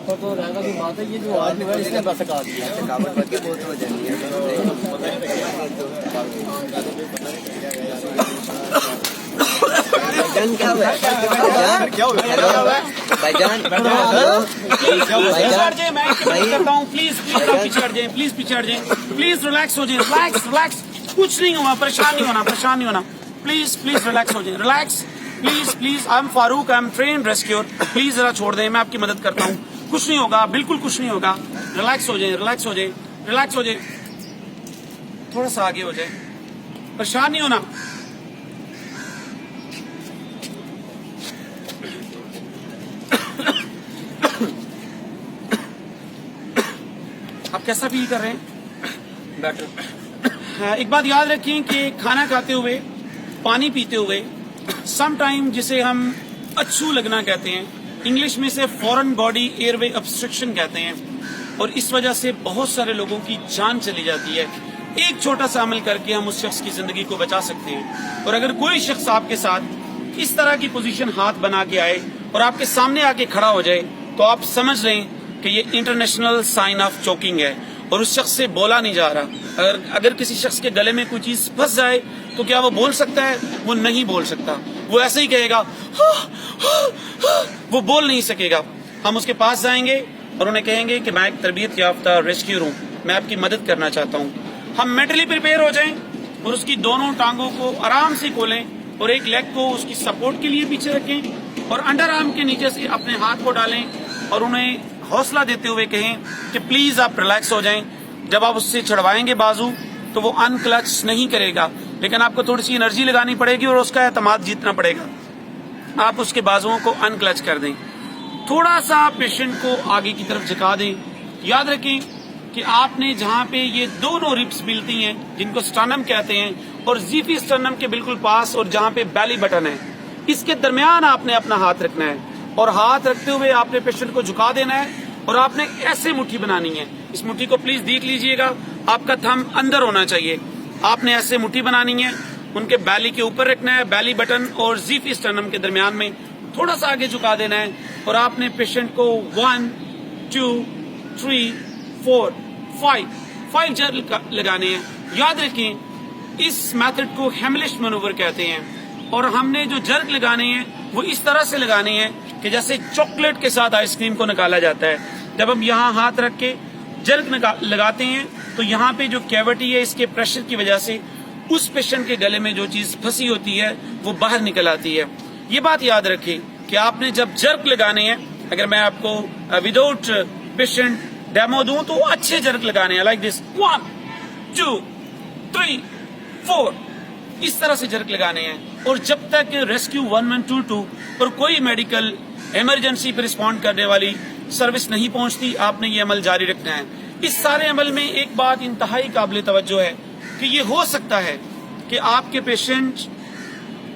تو رہنا کی بات ہے، یہ جو آج ہوا ہے اس نے بس کہا دیا تھکاوٹ بڑھ کے بہت ہو جاتی ہے. جان کیا ہوا ہے بھائی جان؟ پلیز پیچھے ہٹ جائیں، پلیز ریلیکس ہو جائیں، ریلیکس، کچھ نہیں ہوا، پریشان نہیں ہونا، پلیز ریلیکس ہو جائیں، relax, please I am Farooq, I am trained rescuer, please ذرا چھوڑ دیں، میں آپ کی مدد کرتا ہوں، کچھ نہیں ہوگا، بالکل کچھ نہیں ہوگا، ریلیکس ہو جائیں، تھوڑا سا آگے ہو جائیں، پریشان نہیں ہونا. آپ کیسا فیل کر رہے ہیں؟ بیٹر. ایک بات یاد رکھیں کہ کھانا کھاتے ہوئے، پانی پیتے ہوئے سم ٹائم جسے ہم اچھو لگنا کہتے ہیں، انگلش میں سے فورن باڈی ایئر وے obstruction کہتے ہیں، اور اس وجہ سے بہت سارے لوگوں کی جان چلی جاتی ہے. ایک چھوٹا سا عمل کر کے ہم اس شخص کی زندگی کو بچا سکتے ہیں. اور اگر کوئی شخص آپ کے ساتھ اس طرح کی پوزیشن ہاتھ بنا کے آئے اور آپ کے سامنے آ کے کھڑا ہو جائے تو آپ سمجھ لیں کہ یہ انٹرنیشنل سائن آف چوکنگ ہے اور اس شخص سے بولا نہیں جا رہا. اگر کسی شخص کے گلے میں کوئی چیز پھنس جائے تو کیا وہ بول سکتا ہے؟ وہ نہیں بول سکتا، وہ ایسے ہی کہے گا، وہ بول نہیں سکے گا. ہم اس کے پاس جائیں گے اور انہیں کہیں گے کہ میں ایک تربیت یافتہ ریسکیور ہوں، میں آپ کی مدد کرنا چاہتا ہوں. ہم مینٹلی پریپیئر ہو جائیں اور اس کی دونوں ٹانگوں کو آرام سے کھولیں اور ایک لیگ کو اس کی سپورٹ کے لیے پیچھے رکھیں اور انڈر آرم کے نیچے سے اپنے ہاتھ کو ڈالیں اور انہیں حوصلہ دیتے ہوئے کہیں کہ پلیز آپ ریلیکس ہو جائیں. جب آپ اس سے چھڑوائیں گے بازو تو وہ انکلچ نہیں کرے گا، لیکن آپ کو تھوڑی سی انرجی لگانی پڑے گی اور اس کا اعتماد جیتنا پڑے گا. آپ اس کے بازوؤں کو انکلچ کر دیں، تھوڑا سا پیشنٹ کو آگے کی طرف جھکا دیں. یاد رکھیں کہ آپ نے جہاں پہ یہ دونوں ربس ملتی ہیں جن کو سٹرنم کہتے ہیں اور زیفی سٹرنم کے بالکل پاس اور جہاں پہ بیلی بٹن ہے، اس کے درمیان آپ نے اپنا ہاتھ رکھنا ہے اور ہاتھ رکھتے ہوئے آپ نے پیشنٹ کو جھکا دینا ہے اور آپ نے ایسے مٹھی بنانی ہے. اس مٹھی کو پلیز دیکھ لیجئے گا، آپ کا تھم اندر ہونا چاہیے. آپ نے ایسے مٹھی بنانی ہے، ان کے بیلی کے اوپر رکھنا ہے، بیلی بٹن اور زیفی سٹرنم کے درمیان میں تھوڑا سا آگے جھکا دینا ہے اور آپ نے پیشنٹ کو 1 2 3 4 5 جرک لگانے ہیں. یاد رکھیں اس میتھڈ کو ہیملش مینوور کہتے ہیں اور ہم نے جو جرک لگانے ہیں وہ اس طرح سے لگانے ہیں کہ جیسے چاکلیٹ کے ساتھ آئس کریم کو نکالا جاتا ہے. جب ہم یہاں ہاتھ رکھ کے جرک لگاتے ہیں تو یہاں پہ جو کیوٹی ہے اس کے پریشر کی وجہ سے اس پیشنٹ کے گلے میں جو چیز پھنسی ہوتی ہے وہ باہر نکل آتی ہے. یہ بات یاد رکھیں کہ آپ نے جب جرک لگانے ہیں، اگر میں آپ کو وداؤٹ پیشنٹ ڈیمو دوں تو اچھے جرک لگانے ہیں، لائک دس 1 2 3 4 اس طرح سے جرک لگانے ہیں. اور جب تک ریسکیو 1122 اور کوئی میڈیکل ایمرجنسی پہ رسپونڈ کرنے والی سروس نہیں پہنچتی آپ نے یہ عمل جاری رکھنا ہے. اس سارے عمل میں ایک بات انتہائی قابل توجہ ہے کہ یہ ہو سکتا ہے کہ آپ کے پیشنٹ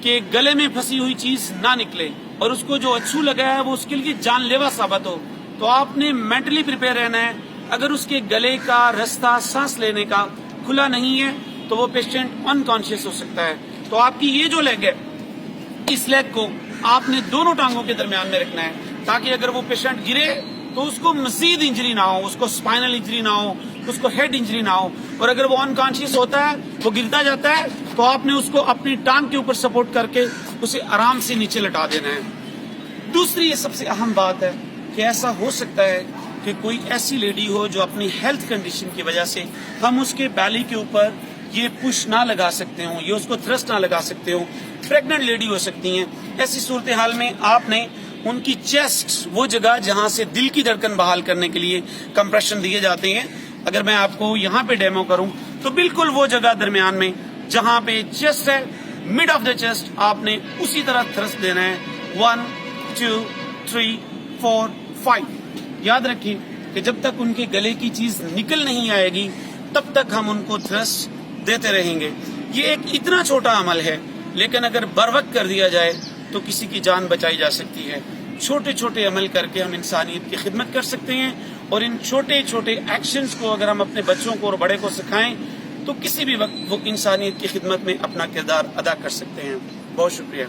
کے گلے میں پھنسی ہوئی چیز نہ نکلے اور اس کو جو اچھو لگا ہے وہ اس کے لیے جان لیوا ثابت ہو. تو آپ نے مینٹلی پریپیئر رہنا ہے. اگر اس کے گلے کا رستہ سانس لینے کا کھلا نہیں ہے تو وہ پیشنٹ انکانشیس ہو سکتا ہے. تو آپ کی یہ جو لیگ ہے اس لیگ کو آپ نے دونوں ٹانگوں کے درمیان میں رکھنا ہے تاکہ اگر وہ پیشنٹ گرے تو اس کو مزید انجری نہ ہو، اس کو اسپائنل انجری نہ ہو، اس کو ہیڈ انجری نہ ہو. اور اگر وہ انکانشیس ہوتا ہے، وہ گرتا جاتا ہے تو آپ نے اس کو اپنی ٹانگ کے اوپر سپورٹ کر کے اسے آرام سے نیچے لٹا دینا ہے. دوسری یہ سب سے اہم بات ہے کہ ایسا ہو سکتا ہے کہ کوئی ایسی لیڈی ہو جو اپنی ہیلتھ کنڈیشن کی وجہ سے ہم اس کے بیلی کے اوپر یہ پش نہ لگا سکتے ہوں، یہ اس کو تھرسٹ نہ لگا سکتے ہوں. پریگننٹ لیڈی ہو سکتی ہیں. ایسی صورتحال میں آپ نے ان کی چیسٹ، وہ جگہ جہاں سے دل کی دھڑکن بحال کرنے کے لیے کمپریشن دیے جاتے ہیں، اگر میں آپ کو یہاں پہ ڈیمو کروں تو بالکل وہ جگہ درمیان میں جہاں پہ چیسٹ ہے، مڈ آف دا چیسٹ، آپ نے اسی طرح تھرسٹ دینا ہے. 1 2 3 4 5. یاد رکھیں کہ جب تک ان کے گلے کی چیز نکل نہیں آئے گی تب تک ہم ان کو تھرسٹ دیتے رہیں گے. یہ ایک اتنا چھوٹا عمل ہے لیکن اگر بر وقت کر دیا جائے تو کسی کی جان بچائی جا سکتی ہے. چھوٹے چھوٹے عمل کر کے ہم انسانیت کی خدمت کر سکتے ہیں اور ان چھوٹے چھوٹے ایکشنز کو اگر ہم اپنے بچوں کو اور بڑے کو سکھائیں تو کسی بھی وقت وہ انسانیت کی خدمت میں اپنا کردار ادا کر سکتے ہیں. بہت شکریہ.